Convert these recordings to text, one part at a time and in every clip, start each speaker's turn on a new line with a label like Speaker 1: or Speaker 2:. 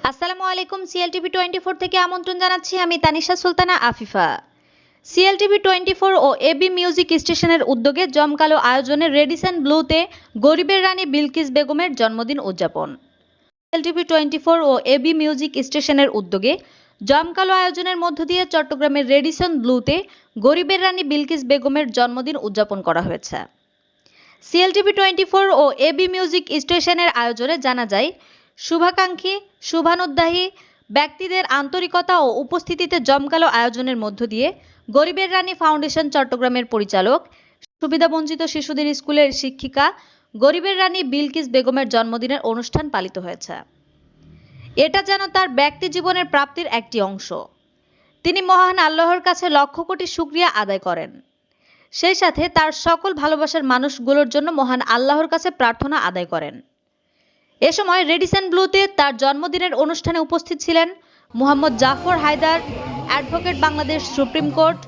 Speaker 1: আসসালামু আলাইকুম। সিএলটিভি 24 থেকে আমন্ত্রণ জানাচ্ছি আমি তানিশা সুলতানা আফিফা। সিএলটিভি 24 ও এবি মিউজিক স্টেশনের উদ্যোগে জমকালো আয়োজনে রেডিসন ব্লুতে গরিবের রানী বিলকিস বেগমের জন্মদিন উদযাপন। সিএলটিভি 24 ও এবি মিউজিক স্টেশনের উদ্যোগে জমকালো আয়োজনের মধ্য দিয়ে চট্টগ্রামের রেডিসন ব্লুতে গরিবের রানী বিলকিস বেগমের জন্মদিন উদযাপন করা হয়েছে। সিএলটিভি 24 ও এবি মিউজিক স্টেশনের আয়োজনে জানা যায়, শুভাকাঙ্ক্ষী শুভানুদ্দাহী ব্যক্তিদের আন্তরিকতা ও উপস্থিতিতে জমকালো আয়োজনের মধ্য দিয়ে গরিবের রানী ফাউন্ডেশন চট্টগ্রামের পরিচালক, সুবিধাবঞ্চিত শিশুদের স্কুলের শিক্ষিকা গরিবের রানী বিলকিস বেগমের জন্মদিনের অনুষ্ঠান পালিত হয়েছে। এটা যেন তার ব্যক্তি জীবনের প্রাপ্তির একটি অংশ। তিনি মহান আল্লাহর কাছে লক্ষ কোটি শুকরিয়া আদায় করেন। সেই সাথে তার সকল ভালোবাসার মানুষগুলোর জন্য মহান আল্লাহর কাছে প্রার্থনা আদায় করেন। এ সময় রেডিসন ব্লুতে তার জন্মদিনের অনুষ্ঠানে উপস্থিত ছিলেন Mohammad Jafar Haider, advocate Bangladesh supreme court,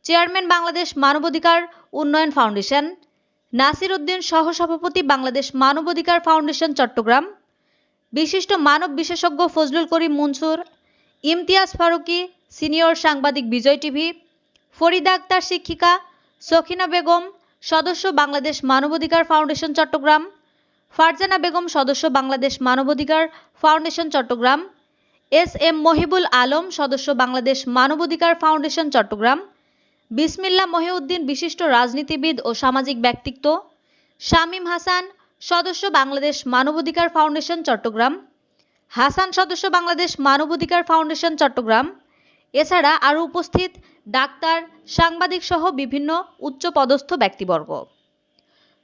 Speaker 1: chairman Bangladesh মানবাধিকার উন্নয়ন ফাউন্ডেশন, নাসির উদ্দিন সহ-সভাপতি বাংলাদেশ মানবাধিকার ফাউন্ডেশন চট্টগ্রাম, বিশিষ্ট মানব বিশেষজ্ঞ ফজলুল করিম মনসুর, ইমতিয়াজ ফারুকী, সিনিয়র সাংবাদিক বিজয় টিভি, ফরিদা আক্তার শিক্ষিকা, সখিনা বেগম সদস্য বাংলাদেশ মানবাধিকার ফাউন্ডেশন চট্টগ্রাম, ফারজানা বেগম সদস্য বাংলাদেশ মানবাধিকার foundation Chattogram, S M Mohibul Alam সদস্য বাংলাদেশ মানবাধিকার ফাউন্ডেশন চট্টগ্রাম, বিসমিল্লাহ মহিউদ্দিন বিশিষ্ট রাজনীতিবিদ ও সামাজিক ব্যক্তিত্ব, শামীম হাসান সদস্য বাংলাদেশ মানবাধিকার ফাউন্ডেশন চট্টগ্রাম, হাসান সদস্য বাংলাদেশ মানবাধিকার ফাউন্ডেশন চট্টগ্রাম, এছাড়া আরও উপস্থিত ডাক্তার, সাংবাদিক সহ বিভিন্ন উচ্চপদস্থ ব্যক্তিবর্গ।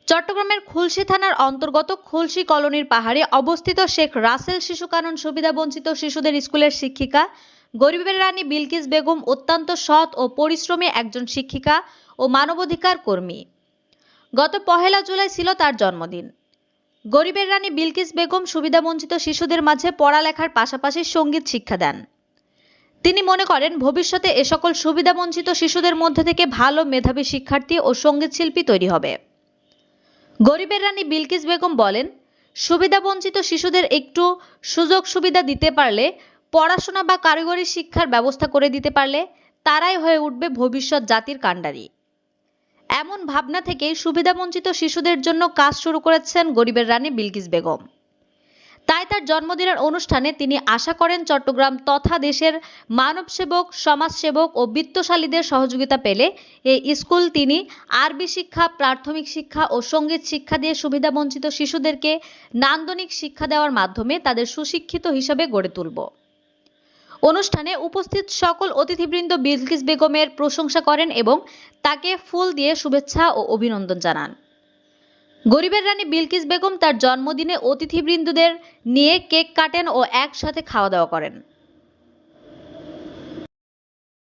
Speaker 1: চট্টগ্রামের খুলশী থানার অন্তর্গত খুলশী কলোনির পাহাড়ে অবস্থিত শেখ রাসেল শিশু কানন সুবিধাবঞ্চিত শিশুদের স্কুলের শিক্ষিকা গরিবের রানী বিলকিস বেগম অত্যন্ত সৎ ও পরিশ্রমী একজন শিক্ষিকা ও মানবাধিকার কর্মী। গত 1 জুলাই ছিল তার জন্মদিন। গরিবের রানী বিলকিস বেগম সুবিধাবঞ্চিত শিশুদের মাঝে পড়ালেখার পাশাপাশি সঙ্গীত শিক্ষা দেন। তিনি মনে করেন ভবিষ্যতে এ সকল সুবিধাবঞ্চিত শিশুদের মধ্যে থেকে ভালো মেধাবী শিক্ষার্থী ও সঙ্গীত শিল্পী তৈরি হবে। গরিবের রানী বিলকিস বেগম বলেন, সুবিধাবঞ্চিত শিশুদের একটু সুযোগ সুবিধা দিতে পারলে, পড়াশোনা বা কারিগরি শিক্ষার ব্যবস্থা করে দিতে পারলে তারাই হয়ে উঠবে ভবিষ্যৎ জাতির কাণ্ডারি। এমন ভাবনা থেকেই সুবিধাবঞ্চিত শিশুদের জন্য কাজ শুরু করেছেন গরিবের রানী বিলকিস বেগম। তাই তার জন্মদিনের অনুষ্ঠানে তিনি আশা করেন চট্টগ্রাম তথা দেশের মানবসেবক, সমাজসেবক ও বিত্তশালীদের সহযোগিতা পেলে এই স্কুল তিনি আরবি শিক্ষা, প্রাথমিক শিক্ষা ও সঙ্গীত শিক্ষা দিয়ে সুবিধাবঞ্চিত শিশুদেরকে নান্দনিক শিক্ষা দেওয়ার মাধ্যমে তাদের সুশিক্ষিত হিসেবে গড়ে তুলব। অনুষ্ঠানে উপস্থিত সকল অতিথিবৃন্দ বিলকিস বেগমের প্রশংসা করেন এবং তাকে ফুল দিয়ে শুভেচ্ছা ও অভিনন্দন জানান। গরিবের রানী বিলকিস বেগম তার জন্মদিনে অতিথিবৃন্দদের নিয়ে কেক কাটেন ও একসাথে খাওয়া দাওয়া করেন।